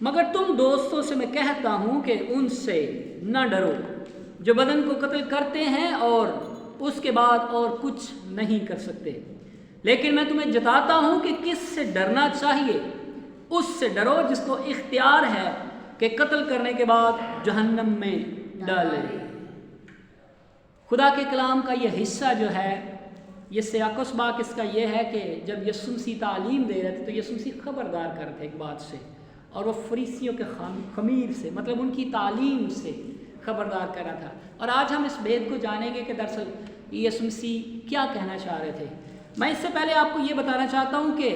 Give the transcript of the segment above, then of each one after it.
مگر تم دوستوں سے میں کہتا ہوں کہ ان سے نہ ڈرو جو بدن کو قتل کرتے ہیں اور اس کے بعد اور کچھ نہیں کر سکتے، لیکن میں تمہیں جتاتا ہوں کہ کس سے ڈرنا چاہیے۔ اس سے ڈرو جس کو اختیار ہے کہ قتل کرنے کے بعد جہنم میں ڈالے۔ خدا کے کلام کا یہ حصہ جو ہے، یہ سیاق و سباق اس کا یہ ہے کہ جب یسوع مسیح تعلیم دے رہے تھے تو یسوع مسیح خبردار کر رہے تھے ایک بات سے، اور وہ فریسیوں کے خمیر سے، مطلب ان کی تعلیم سے خبردار کر رہا تھا۔ اور آج ہم اس بھید کو جانیں گے کہ دراصل یسوع مسیح کیا کہنا چاہ رہے تھے۔ میں اس سے پہلے آپ کو یہ بتانا چاہتا ہوں کہ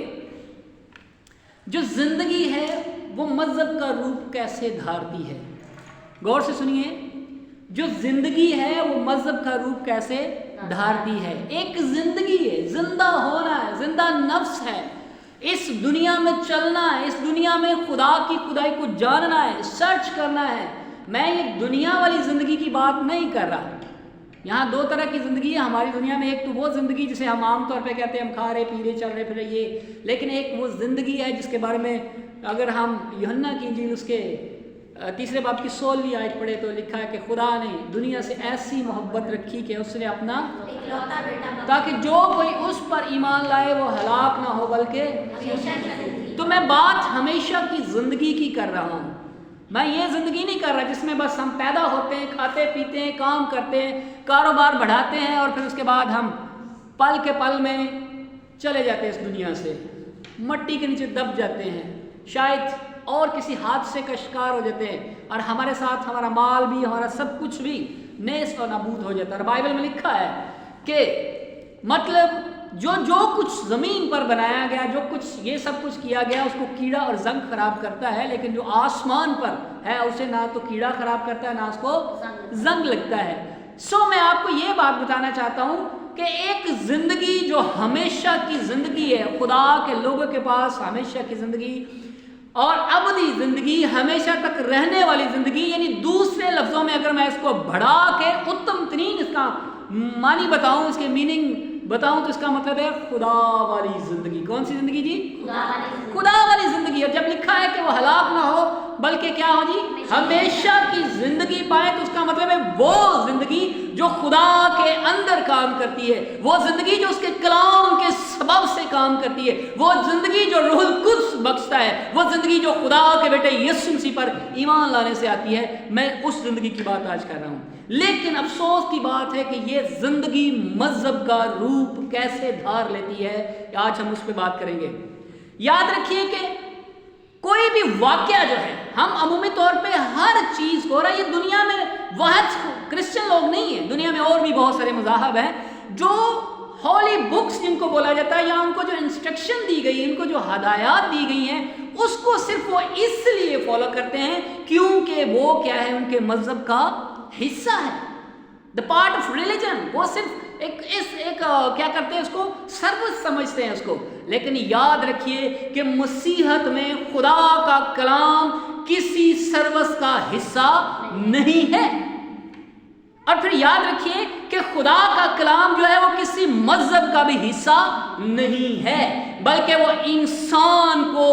جو زندگی ہے وہ مذہب کا روپ کیسے دھارتی ہے۔ غور سے سنیے، جو زندگی ہے وہ مذہب کا روپ کیسے دھارتی ہے۔ ایک زندگی ہے، زندہ ہونا ہے، زندہ نفس ہے، اس دنیا میں چلنا ہے، اس دنیا میں خدا کی خدائی کو جاننا ہے، سرچ کرنا ہے۔ میں یہ دنیا والی زندگی کی بات نہیں کر رہا۔ یہاں دو طرح کی زندگی ہے ہماری دنیا میں، ایک تو وہ زندگی جسے ہم عام طور پہ کہتے ہیں ہم کھا رہے پی رہے چل رہے پھر رہے یہ، لیکن ایک وہ زندگی ہے جس کے بارے میں اگر ہم یوحنا کی انجیل اس کے 3 باب کی 16ویں آیت پڑھے تو لکھا ہے کہ خدا نے دنیا سے ایسی محبت رکھی کہ اس نے اپنا تاکہ جو کوئی اس پر ایمان لائے وہ ہلاک نہ ہو بلکہ، تو میں بات ہمیشہ کی زندگی کی کر رہا ہوں۔ میں یہ زندگی نہیں کر رہا جس میں بس ہم پیدا ہوتے ہیں، کھاتے پیتے ہیں، کام کرتے ہیں، کاروبار بڑھاتے ہیں اور پھر اس کے بعد ہم پل کے پل میں چلے جاتے ہیں اس دنیا سے، مٹی کے نیچے دب جاتے ہیں، شاید اور کسی حادثے کا شکار ہو جاتے ہیں اور ہمارے ساتھ ہمارا مال بھی، ہمارا سب کچھ بھی نیست و نابود ہو جاتا ہے۔ اور بائبل میں لکھا ہے کہ مطلب جو کچھ زمین پر بنایا گیا، جو کچھ یہ سب کچھ کیا گیا اس کو کیڑا اور زنگ خراب کرتا ہے، لیکن جو آسمان پر ہے اسے نہ تو کیڑا خراب کرتا ہے نہ اس کو زنگ لگتا ہے۔ میں آپ کو یہ بات بتانا چاہتا ہوں کہ ایک زندگی جو ہمیشہ کی زندگی ہے، خدا کے لوگوں کے پاس ہمیشہ کی زندگی اور ابدی زندگی، ہمیشہ تک رہنے والی زندگی، یعنی دوسرے لفظوں میں اگر میں اس کو بڑھا کے اتم ترین اس کا معنی بتاؤں، اس کے میننگ بتاؤں تو اس کا مطلب ہے خدا والی زندگی۔ کون سی زندگی جی؟ خدا والی زندگی۔ اور جب لکھا ہے کہ وہ ہلاک نہ ہو بلکہ کیا ہو جی؟ ہمیشہ کی زندگی پائے، تو اس کا مطلب ہے وہ زندگی جو خدا کے اندر کام کرتی ہے، وہ زندگی جو اس کے کلام کے سبب سے کام کرتی ہے، وہ زندگی جو روح القدس بخشتا ہے، وہ زندگی جو خدا کے بیٹے یسوع مسیح پر ایمان لانے سے آتی ہے۔ میں اس زندگی کی بات آج کر رہا ہوں، لیکن افسوس کی بات ہے کہ یہ زندگی مذہب کا روپ کیسے دھار لیتی ہے، آج ہم اس پہ بات کریں گے۔ یاد رکھیے کہ کوئی بھی واقعہ جو ہے، ہم عمومی طور پہ ہر چیز کو، رہا یہ دنیا میں واحد کرسچن لوگ نہیں ہیں، دنیا میں اور بھی بہت سارے مذاہب ہیں جو ہولی بکس جن کو بولا جاتا ہے، یا ان کو جو انسٹرکشن دی گئی، ان کو جو ہدایات دی گئی ہیں، اس کو صرف وہ اس لیے فالو کرتے ہیں کیونکہ وہ کیا ہے، ان کے مذہب کا حصہ ہے، دا پارٹ آف ریلیجن۔ وہ صرف ایک کیا کرتے ہیں، اس کو سروس سمجھتے ہیں اس کو۔ لیکن یاد رکھیے کہ مسیحت میں خدا کا کلام کسی سروس کا حصہ نہیں ہے۔ اور پھر یاد رکھیے کہ خدا کا کلام جو ہے وہ کسی مذہب کا بھی حصہ نہیں ہے، بلکہ وہ انسان کو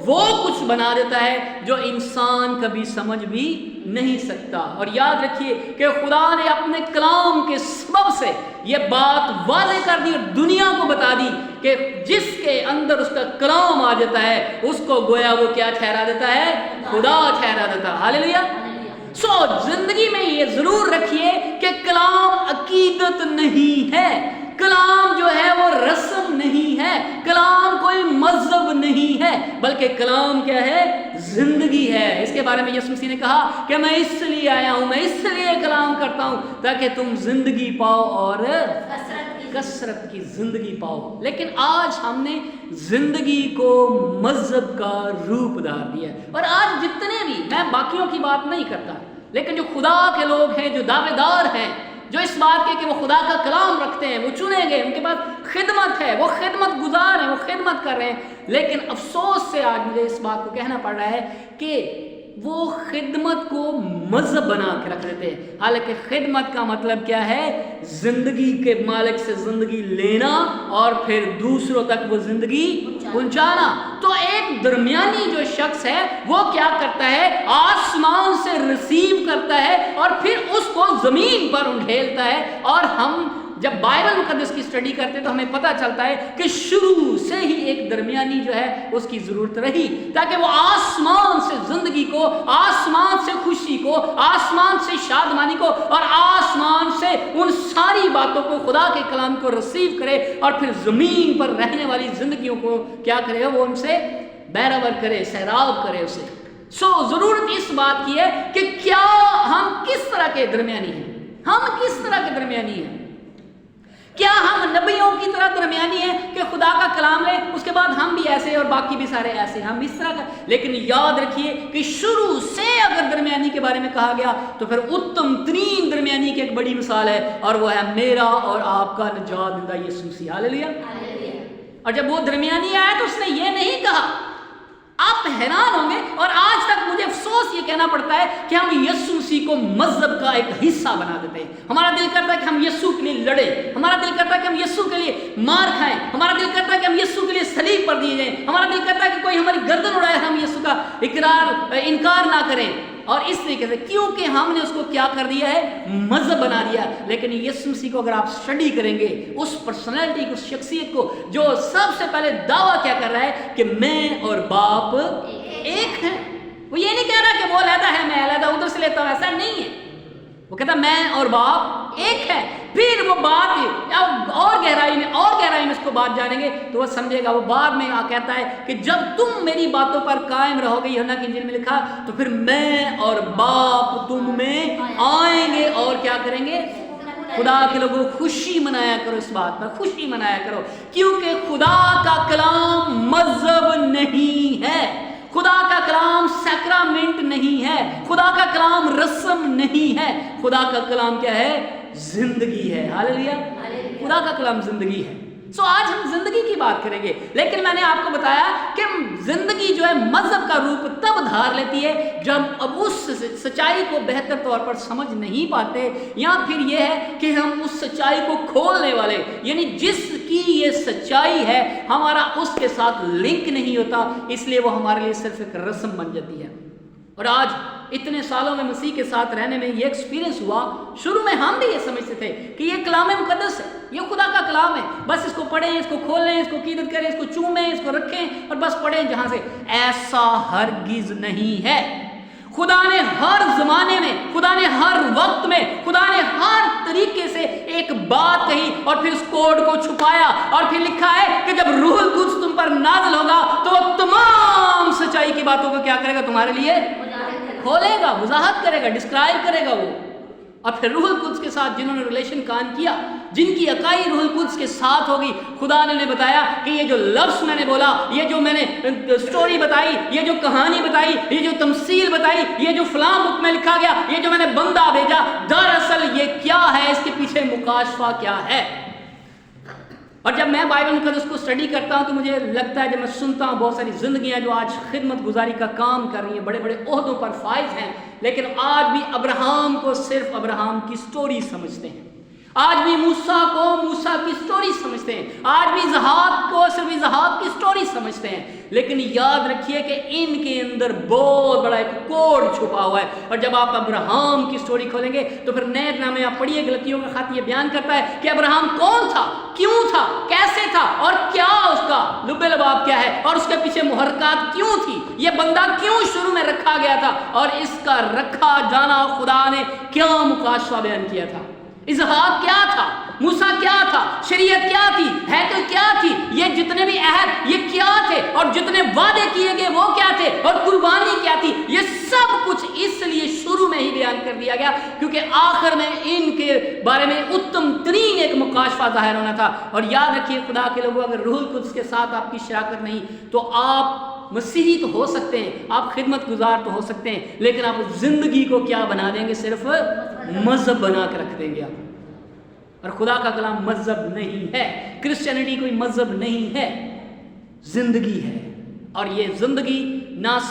وہ کچھ بنا دیتا ہے جو انسان کبھی سمجھ بھی نہیں سکتا۔ اور یاد رکھیے کہ خدا نے اپنے کلام کے سبب سے یہ بات واضح کر دی اور دنیا کو بتا دی کہ جس کے اندر اس کا کلام آ جاتا ہے اس کو گویا وہ کیا ٹھہرا دیتا ہے؟ خدا ٹھہرا دیتا ہے۔ ہاللیلویا۔ زندگی میں یہ ضرور رکھیے کہ کلام عقیدت نہیں ہے، کلام جو ہے وہ رسم نہیں ہے، کلام کوئی مذہب نہیں ہے، بلکہ کلام کیا ہے؟ زندگی ہے۔ اس کے بارے میں یسوع مسیح نے کہا کہ میں اس لیے آیا ہوں، میں اس لیے کلام کرتا ہوں تاکہ تم زندگی پاؤ اور کثرت کی زندگی پاؤ۔ لیکن آج ہم نے زندگی کو مذہب کا روپ دھار دیا ہے، اور آج جتنے بھی، میں باقیوں کی بات نہیں کرتا، لیکن جو خدا کے لوگ ہیں، جو دعوے دار ہیں، جو اس بات کے کہ وہ خدا کا کلام رکھتے ہیں، وہ چنے گئے، ان کے پاس خدمت ہے، وہ خدمت گزار ہیں، وہ خدمت کر رہے ہیں، لیکن افسوس سے آج مجھے اس بات کو کہنا پڑ رہا ہے کہ وہ خدمت کو مذہب بنا کے رکھ دیتے ہیں، حالانکہ خدمت کا مطلب کیا ہے؟ زندگی کے مالک سے زندگی لینا اور پھر دوسروں تک وہ زندگی پہنچانا۔ تو ایک درمیانی جو شخص ہے وہ کیا کرتا ہے؟ آسمان سے ریسیو کرتا ہے اور پھر اس کو زمین پر انڈھیلتا ہے۔ اور ہم جب بائبل مقدس کی اسٹڈی کرتے ہیں تو ہمیں پتہ چلتا ہے کہ شروع سے ہی ایک درمیانی جو ہے اس کی ضرورت رہی، تاکہ وہ آسمان سے زندگی کو، آسمان سے خوشی کو، آسمان سے شادمانی کو اور آسمان سے ان ساری باتوں کو، خدا کے کلام کو ریسیو کرے اور پھر زمین پر رہنے والی زندگیوں کو کیا کرے؟ وہ ان سے بہرور کرے، سیراب کرے اسے۔ ضرورت اس بات کی ہے کہ کیا ہم کس طرح کے درمیانی ہیں؟ ہم کس طرح کے درمیانی ہیں؟ کیا ہم نبیوں کی طرح درمیانی ہیں کہ خدا کا کلام لیں، اس کے بعد ہم بھی ایسے اور باقی بھی سارے ایسے، ہم اس طرح کا؟ لیکن یاد رکھیے کہ شروع سے اگر درمیانی کے بارے میں کہا گیا تو پھر اتم ترین درمیانی کی ایک بڑی مثال ہے، اور وہ ہے میرا اور آپ کا نجات دہندہ یسوع مسیح۔ ہاللیلویا۔ اور جب وہ درمیانی آیا تو اس نے یہ نہیں کہا، آپ حیران ہوں گے، اور آج تک مجھے افسوس یہ کہنا پڑتا ہے کہ ہم یسوع مسیح کو مذہب کا ایک حصہ بنا دیتے ہیں۔ ہمارا دل کرتا ہے کہ ہم یسوع کے لیے لڑیں، ہمارا دل کرتا ہے کہ ہم یسوع کے لیے مار کھائیں، ہمارا دل کرتا ہے کہ ہم یسوع کے لیے صلیب پر دیے جائیں، ہمارا دل کرتا ہے کہ کوئی ہماری گردن اڑائے، ہم یسوع کا انکار نہ کریں۔ اور اس طریقے سے کیونکہ ہم نے اس کو کیا کر دیا ہے؟ مذہب بنا دیا۔ لیکن یسوع مسیح کو اگر آپ اسٹڈی کریں گے، اس پرسنالٹی کو، اس شخصیت کو، جو سب سے پہلے دعویٰ کیا کر رہا ہے کہ میں اور باپ ایک ہیں۔ وہ یہ نہیں کہہ رہا کہ وہ علیحدہ ہے، میں علیحدہ ادھر سے لیتا ہوں، ایسا نہیں ہے۔ وہ کہتا میں اور باپ ایک ہے۔ پھر وہ بات اور گہرائی میں اس کو بات جانیں گے تو وہ سمجھے گا۔ وہ بعد میں کہتا ہے کہ جب تم میری باتوں پر قائم رہو گے، یوحنا کی انجیل میں لکھا، تو پھر میں اور باپ تم میں آئیں گے اور کیا کریں گے؟ خدا کے لوگوں خوشی منایا کرو، اس بات پر خوشی منایا کرو، کیونکہ خدا کا کلام مذہب نہیں ہے، خدا کا کلام سیکرامنٹ نہیں ہے، خدا کا کلام رسم نہیں ہے، خدا کا کلام کیا ہے؟ زندگی ہے۔ ہاللیلویا۔ خدا کا کلام زندگی ہے۔ آج ہم زندگی کی بات کریں گے، لیکن میں نے آپ کو بتایا کہ زندگی جو ہے مذہب کا روپ تب دھار لیتی ہے جب اب اس سچائی کو بہتر طور پر سمجھ نہیں پاتے، یا پھر یہ ہے کہ ہم اس سچائی کو کھولنے والے، یعنی جس کی یہ سچائی ہے ہمارا اس کے ساتھ لنک نہیں ہوتا، اس لیے وہ ہمارے لیے صرف ایک رسم بن جاتی ہے۔ اور آج اتنے سالوں میں مسیح کے ساتھ رہنے میں یہ ایکسپیرینس ہوا، شروع میں ہم بھی یہ سمجھتے تھے کہ یہ کلام مقدس ہے، یہ خدا کا کلام ہے، بس اس کو پڑھیں، اس کو کھولیں، اس کو عقیدت کریں، اس کو چومیں، اس کو رکھیں اور بس پڑھیں جہاں سے۔ ایسا ہرگز نہیں ہے۔ خدا نے ہر زمانے میں، خدا نے ہر وقت میں، خدا نے ہر طریقے سے ایک بات کہی اور پھر اس کوڈ کو چھپایا، اور پھر لکھا ہے کہ جب روح القدس تم پر نازل ہوگا تو وہ تمام سچائی کی باتوں کو کیا کرے گا؟ تمہارے لیے کھولے گا، وضاحت کرے گا، ڈسکرائب کرے گا وہ۔ اور پھر روح القدس کے ساتھ جنہوں نے ریلیشن قائم کیا، جن کی اکائی روح القدس کے ساتھ ہوگی، خدا نے بتایا کہ یہ جو لفظ میں نے بولا، یہ جو میں نے سٹوری بتائی، یہ جو کہانی بتائی، یہ جو تمثیل بتائی، یہ جو فلاں بک میں لکھا گیا، یہ جو میں نے بندہ بھیجا، دراصل یہ کیا ہے؟ اس کے پیچھے مکاشفہ کیا ہے؟ اور جب میں بائبل مقدس کو اسٹڈی کرتا ہوں تو مجھے لگتا ہے، جب میں سنتا ہوں بہت ساری زندگیاں جو آج خدمت گزاری کا کام کر رہی ہیں، بڑے بڑے عہدوں پر فائز ہیں، لیکن آج بھی ابراہم کو صرف ابراہم کی سٹوری سمجھتے ہیں، آج بھی موسیٰ کو موسیٰ کی سٹوری سمجھتے ہیں، آج بھی اسحاق کو صرف اسحاق کی سٹوری سمجھتے ہیں۔ لیکن یاد رکھیے کہ ان کے اندر بہت بڑا ایک کوڈ چھپا ہوا ہے، اور جب آپ ابراہم کی سٹوری کھولیں گے تو پھر نئے نامے آپ پڑھیے، غلطیوں کا خط یہ بیان کرتا ہے کہ ابراہم کون تھا، کیوں تھا، کیسے تھا، اور کیا اس کا لب لباب کیا ہے، اور اس کے پیچھے محرکات کیوں تھی، یہ بندہ کیوں شروع میں رکھا گیا تھا، اور اس کا رکھا جانا خدا نے کیا مکاشفہ بیان کیا تھا۔ اسحاق کیا تھا، موسیٰ کیا تھا، شریعت کیا تھی، ہیکل کیا تھی، یہ جتنے بھی عہد یہ کیا تھے، اور جتنے وعدے کیے گئے وہ کیا تھے، اور قربانی کیا تھی، یہ سب کچھ اس لیے شروع میں ہی بیان کر دیا گیا کیونکہ آخر میں ان کے بارے میں اتم ترین ایک مکاشفہ ظاہر ہونا تھا۔ اور یاد رکھیے خدا کے لوگوں، اگر روح القدس کے ساتھ آپ کی شراکت نہیں تو آپ مسیحی تو ہو سکتے ہیں، آپ خدمت گزار تو ہو سکتے ہیں، لیکن آپ زندگی کو کیا بنا دیں گے؟ صرف مذہب بنا کے رکھ دیں گے آپ۔ اور خدا کا کلام مذہب نہیں ہے، کرسچینٹی کوئی مذہب نہیں ہے، زندگی ہے۔ اور یہ زندگی نہ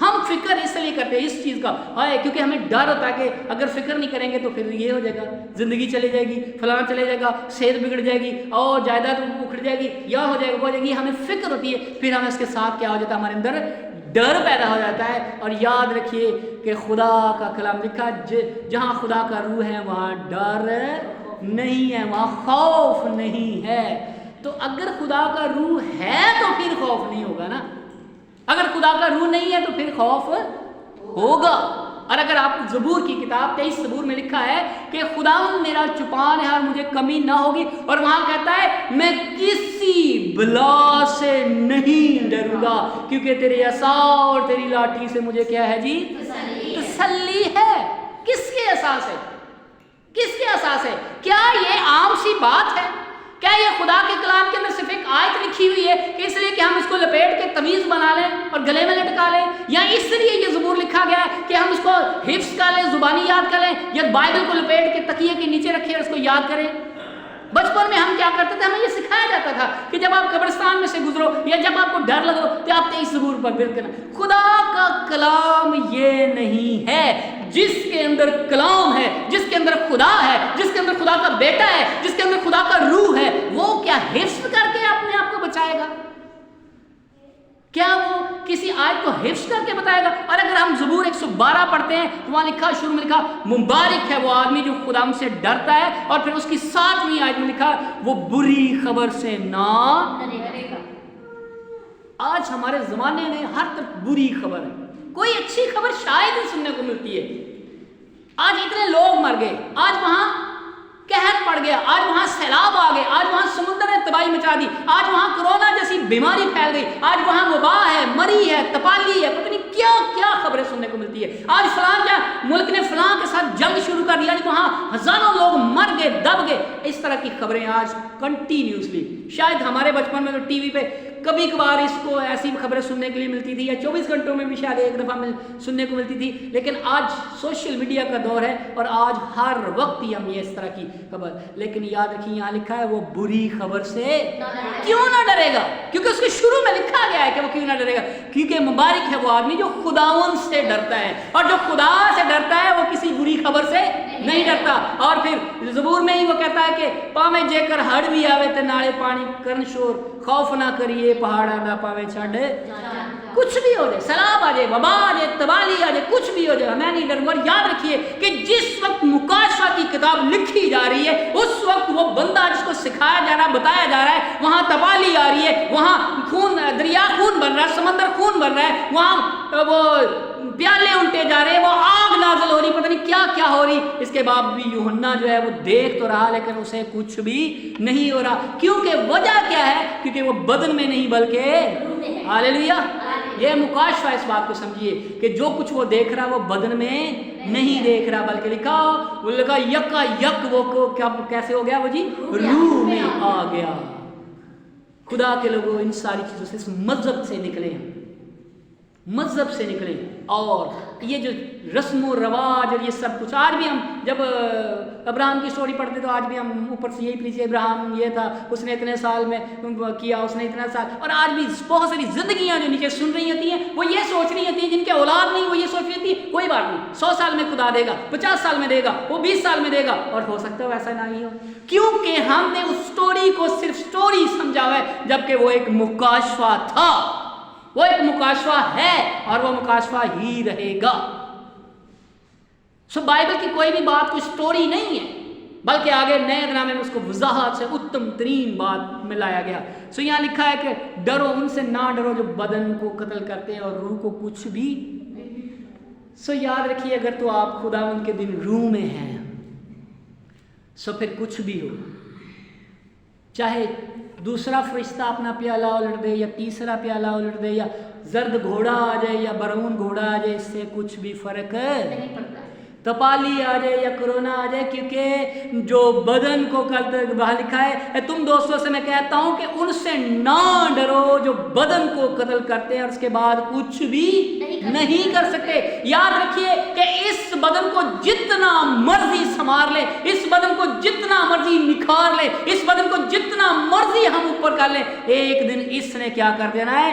ہم فکر اس لیے کرتے ہیں اس چیز کا کیونکہ ہمیں ڈر ہوتا ہے کہ اگر فکر نہیں کریں گے تو پھر یہ ہو جائے گا، زندگی چلی جائے گی، فلاں چلے جائے گا، صحت بگڑ جائے گی اور جائیداد اکھڑ جائے گی، یا ہو جائے گا وہ ہو جائے گی. ہمیں فکر ہوتی ہے، پھر ہمیں اس کے ساتھ کیا ہو جاتا ہے، ہمارے اندر ڈر پیدا ہو جاتا ہے. اور یاد رکھیے کہ خدا کا کلام لکھا جہاں خدا کا روح ہے وہاں ڈر نہیں ہے، وہاں خوف نہیں ہے. تو اگر خدا کا روح ہے تو پھر خوف نہیں ہوگا نا. اگر خدا کا روح نہیں ہے تو پھر خوف ہوگا. اور اگر آپ زبور کی کتاب 23 زبور میں لکھا ہے کہ خداوند میرا چپان ہے اور مجھے کمی نہ ہوگی، اور وہاں کہتا ہے میں کسی بلا سے نہیں ڈروں گا کیونکہ تیرے عصا اور تیری لاٹھی سے مجھے کیا ہے جی؟ تسلی ہے. کس کے اساس ہے؟ کس کے اساس ہے؟ کیا یہ عام سی بات ہے؟ کیا یہ خدا کے کلام کے اندر صرف ایک آیت لکھی ہوئی ہے کہ اس لیے کہ ہم اس کو لپیٹ کے تمیز بنا لیں اور گلے میں لٹکا لیں، یا اس لیے یہ زبور لکھا گیا ہے کہ ہم اس کو حفظ کر لیں، زبانی یاد کر لیں، یا بائبل کو لپیٹ کے تکیے کے نیچے رکھیں اور اس کو یاد کریں؟ بچپن میں ہم کیا کرتے تھے، ہمیں یہ سکھایا جاتا تھا کہ جب آپ قبرستان میں سے گزرو یا جب آپ کو ڈر لگو تو آپ 23 زبور پر ورد کرنا. خدا کا کلام یہ نہیں ہے. جس کے اندر کلام ہے، جس کے اندر خدا ہے، جس کے اندر خدا کا بیٹا ہے، جس کے اندر خدا کا روح ہے، وہ کیا حفظ کر کے اپنے آپ کو بچائے گا؟ کیا وہ کسی آیت کو حفظ کر کے بتائے گا؟ اور اگر ہم زبور 112 پڑھتے ہیں تو وہاں لکھا، شروع میں لکھا مبارک ہے وہ آدمی جو خدا ہم سے ڈرتا ہے، اور پھر اس کی 7ویں آیت میں لکھا وہ بری خبر سے نہ ڈرے گا. آج ہمارے زمانے میں ہر طرف بری خبر ہے، کوئی اچھی خبر شاید ہی سننے کو ملتی ہے. آج اتنے لوگ مر گئے، آج وہاں قحط پڑ گیا، آج وہاں سیلاب آ گئے، آج وہاں سمندر نے تباہی مچا دی، آج وہاں کورونا جیسی بیماری پھیل گئی، آج وہاں وبا ہے، مری ہے، تپالی ہے، پتہ نہیں کیا کیا خبریں سننے کو ملتی ہے. آج فلاں کیا ملک نے فلاں کے ساتھ جنگ شروع کر دیا، آج وہاں ہزاروں لوگ مر گئے، دب گئے. اس طرح کی خبریں آج کنٹینیوسلی. شاید ہمارے بچپن میں تو ٹی وی پہ کبھی کبھار اس کو ایسی خبریں سننے کے لیے ملتی تھی، یا 24 گھنٹوں میں بھی شاید ایک دفعہ سننے کو ملتی تھی. لیکن آج سوشل میڈیا کا دور ہے اور آج ہر وقت ہی ہم یہ اس طرح کی خبر. لیکن یاد رکھیے یہاں لکھا ہے وہ بری خبر سے کیوں نہ ڈرے گا، کیونکہ اس کے شروع میں لکھا گیا ہے کہ وہ کیوں نہ ڈرے گا، کیونکہ مبارک ہے وہ آدمی جو خداوند سے ڈرتا ہے، اور جو خدا سے ڈرتا ہے وہ کسی بری خبر سے نہیں ڈرتا. اور پھر زبور میں ہی وہ کہتا ہے کہ پاویں جے کر ہڑ بھی آوے تے نالے پانی کرن شور، خوف نہ کریے پہاڑا نہ پاوے چھڈ. کچھ بھی ہو جائے، سیلاب آ جائے، وبا آ جائے، تباہی آ جائے، کچھ بھی ہو جائے، میں نہیں ڈروں گا. اور یاد رکھیے کہ جس وقت مکاشفہ کی کتاب لکھی جا رہی ہے اس وقت وہ بندہ جس کو سکھایا جا رہا ہے، بتایا جا رہا ہے، وہاں تباہی آ رہی ہے، وہاں خون، دریا خون بن رہا ہے، سمندر خون بن رہا ہے، وہاں وہ پیالے الٹے جا رہے ہیں، وہ آگ نازل ہو رہی، پتہ نہیں کیا کیا ہو رہی. اس کے بعد بھی یوحنا جو ہے وہ دیکھ تو رہا لیکن اسے کچھ بھی نہیں ہو رہا. کیونکہ وجہ کیا ہے؟ کیونکہ وہ بدن میں نہیں بلکہ ہاللیلویا. یہ مکاشفہ اس بات کو سمجھیے کہ جو کچھ وہ دیکھ رہا وہ بدن میں نہیں دیکھ رہا، بلکہ لکھا یکا یک وہ کیسے ہو گیا، وہ جی روح میں آ گیا. خدا کے لوگوں ان ساری چیزوں سے، اس مذہب سے نکلے ہیں، مذہب سے نکلے. اور یہ جو رسم و رواج اور یہ سب کچھ آج بھی ہم جب ابراہم کی سٹوری پڑھتے تو آج بھی ہم اوپر سے یہی پوچھتے ابراہم یہ تھا، اس نے اتنے سال میں کیا، اس نے اتنا سال. اور آج بھی بہت ساری زندگیاں جو نیچے سن رہی ہوتی ہیں وہ یہ سوچ رہی ہوتی ہیں، جن کے اولاد نہیں وہ یہ سوچ رہی ہوتی ہے کوئی بات نہیں، 100 سال میں خدا دے گا، 50 سال میں دے گا، وہ 20 سال میں دے گا، اور ہو سکتا ہے ویسا نہیں ہو، کیونکہ ہم نے اس سٹوری کو صرف سٹوری سمجھا ہوا ہے، جبکہ وہ ایک مکاشفہ تھا، وہ ایک مکاشفہ ہے اور وہ مکاشفہ ہی رہے گا. سو بائبل کی کوئی بھی بات کوئی سٹوری نہیں ہے، بلکہ آگے نئے نامے میں اس کو وضاحت سے اتم ترین بات میں لایا گیا. سو یہاں لکھا ہے کہ ڈرو ان سے نہ ڈرو جو بدن کو قتل کرتے ہیں اور روح کو کچھ بھی. سو یاد رکھیے اگر تو آپ خدا ان کے دن روح میں ہیں سو پھر کچھ بھی ہو، چاہے دوسرا فرشتہ اپنا پیالہ الٹ دے یا تیسرا پیالہ الٹ دے یا زرد گھوڑا آ جائے یا برون گھوڑا آ جائے، اس سے کچھ بھی فرق نہیں پڑتا. تپالی آ جائے یا کرونا آ جائے، کیونکہ جو بدن کو وہاں لکھا ہے تم دوستوں سے میں کہتا ہوں کہ ان سے نہ ڈرو جو بدن کو قتل کرتے ہیں اور اس کے بعد کچھ بھی نہیں کر سکتے. یاد رکھیے کہ اس بدن کو جتنا مرضی سنوار لے، اس بدن کو جتنا مرضی نکھار لے، اس بدن کو جتنا مرضی ہم اوپر کر لیں، ایک دن اس نے کیا کر دینا ہے،